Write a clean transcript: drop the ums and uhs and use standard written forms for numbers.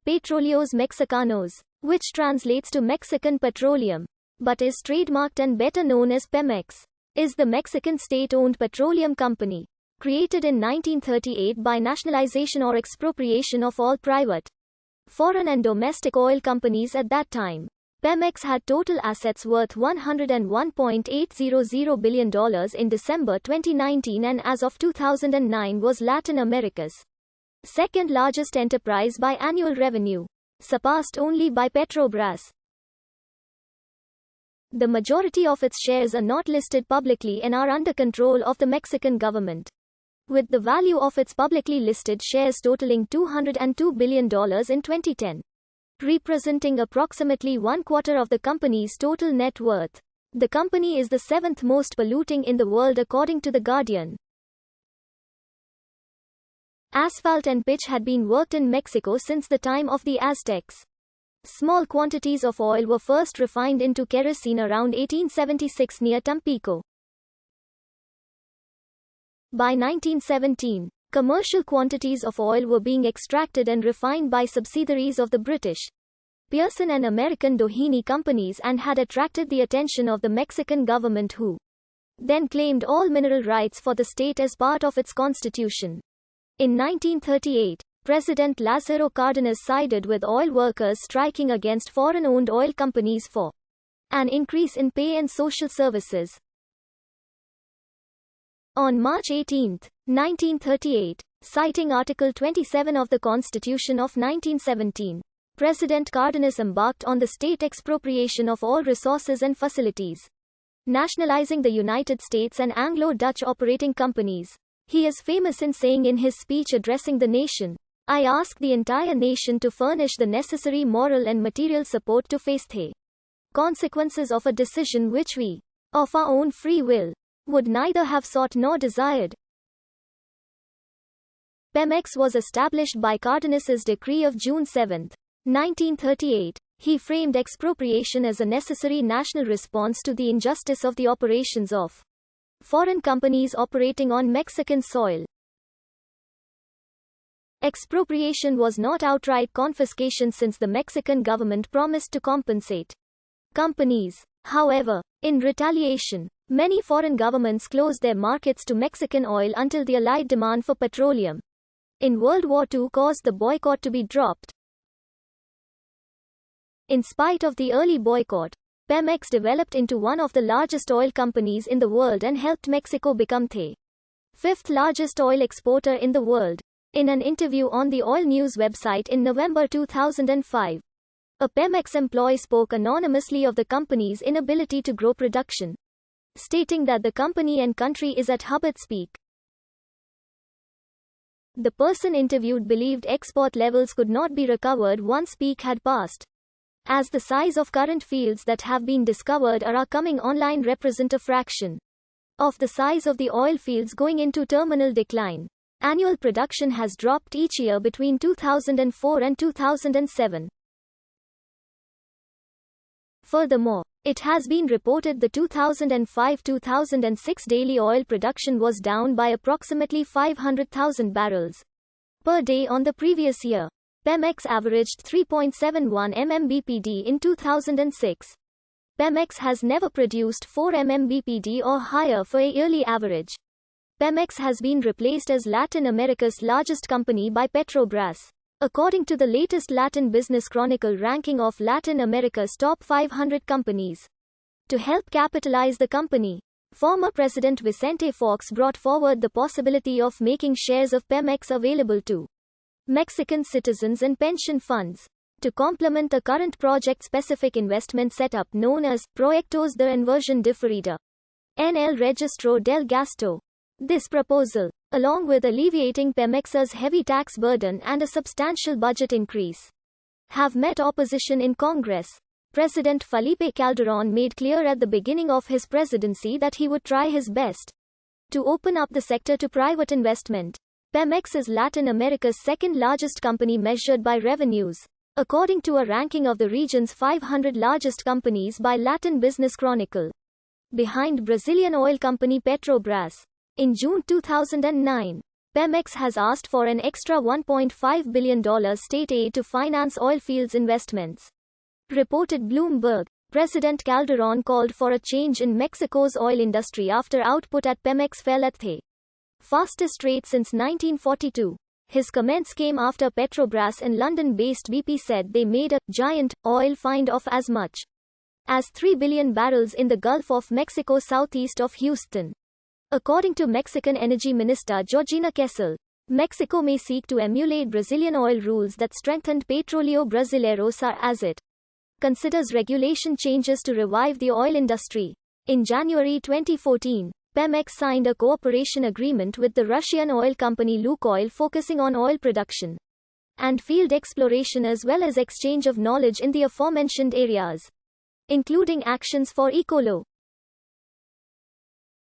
Petróleos Mexicanos, which translates to Mexican petroleum, but is trademarked and better known as Pemex, is the Mexican state-owned petroleum company, created in 1938 by nationalization or expropriation of all private, foreign and domestic oil companies at that time. Pemex had total assets worth $101.800 billion in December 2019 and as of 2009 was Latin America's second largest enterprise by annual revenue, surpassed only by Petrobras. The majority of its shares are not listed publicly and are under control of the Mexican government, with the value of its publicly listed shares totaling $202 billion in 2010, representing approximately 1/4 of the company's total net worth. The company is the seventh most polluting in the world according to The Guardian. Asphalt and pitch had been worked in Mexico since the time of the Aztecs. Small quantities of oil were first refined into kerosene around 1876 near Tampico. By 1917, commercial quantities of oil were being extracted and refined by subsidiaries of the British, Pearson and American Doheny companies and had attracted the attention of the Mexican government, who then claimed all mineral rights for the state as part of its constitution. In 1938, President Lázaro Cárdenas sided with oil workers striking against foreign-owned oil companies for an increase in pay and social services. On March 18, 1938, citing Article 27 of the Constitution of 1917, President Cárdenas embarked on the state expropriation of all resources and facilities, nationalizing the United States and Anglo-Dutch operating companies. He is famous in saying in his speech addressing the nation, "I ask the entire nation to furnish the necessary moral and material support to face the consequences of a decision which we, of our own free will, would neither have sought nor desired." Pemex was established by Cárdenas's decree of June 7, 1938. He framed expropriation as a necessary national response to the injustice of the operations of foreign companies operating on Mexican soil. Expropriation was not outright confiscation since the Mexican government promised to compensate companies. However, in retaliation, many foreign governments closed their markets to Mexican oil until the Allied demand for petroleum in World War II caused the boycott to be dropped. In spite of the early boycott, Pemex developed into one of the largest oil companies in the world and helped Mexico become the fifth largest oil exporter in the world. In an interview on the Oil News website in November 2005, a Pemex employee spoke anonymously of the company's inability to grow production, stating that the company and country is at Hubbard's peak. The person interviewed believed export levels could not be recovered once peak had passed, as the size of current fields that have been discovered or are coming online represent a fraction of the size of the oil fields going into terminal decline. Annual production has dropped each year between 2004 and 2007. Furthermore, it has been reported the 2005-2006 daily oil production was down by approximately 500,000 barrels per day on the previous year. Pemex averaged 3.71 MMBPD in 2006. Pemex has never produced 4 MMBPD or higher for a yearly average. Pemex has been replaced as Latin America's largest company by Petrobras, according to the latest Latin Business Chronicle ranking of Latin America's top 500 companies. To help capitalize the company, former President Vicente Fox brought forward the possibility of making shares of Pemex available to Mexican citizens and pension funds, to complement the current project-specific investment setup known as Proyectos de Inversión Diferida en el Registro del Gasto. This proposal, along with alleviating Pemex's heavy tax burden and a substantial budget increase, have met opposition in Congress. President Felipe Calderón made clear at the beginning of his presidency that he would try his best to open up the sector to private investment. Pemex is Latin America's second largest company measured by revenues, according to a ranking of the region's 500 largest companies by Latin Business Chronicle, behind Brazilian oil company Petrobras. In June 2009, Pemex has asked for an extra $1.5 billion state aid to finance oil fields investments. Reported Bloomberg. President Calderon called for a change in Mexico's oil industry after output at Pemex fell at the fastest rate since 1942. His comments came after Petrobras and London-based BP said they made a giant oil find of as much as 3 billion barrels in the Gulf of Mexico southeast of Houston. According to Mexican Energy Minister Georgina Kessel, Mexico may seek to emulate Brazilian oil rules that strengthened Petróleo Brasileiro as it considers regulation changes to revive the oil industry. In January 2014, Pemex signed a cooperation agreement with the Russian oil company Lukoil focusing on oil production and field exploration as well as exchange of knowledge in the aforementioned areas, including actions for Ecolo.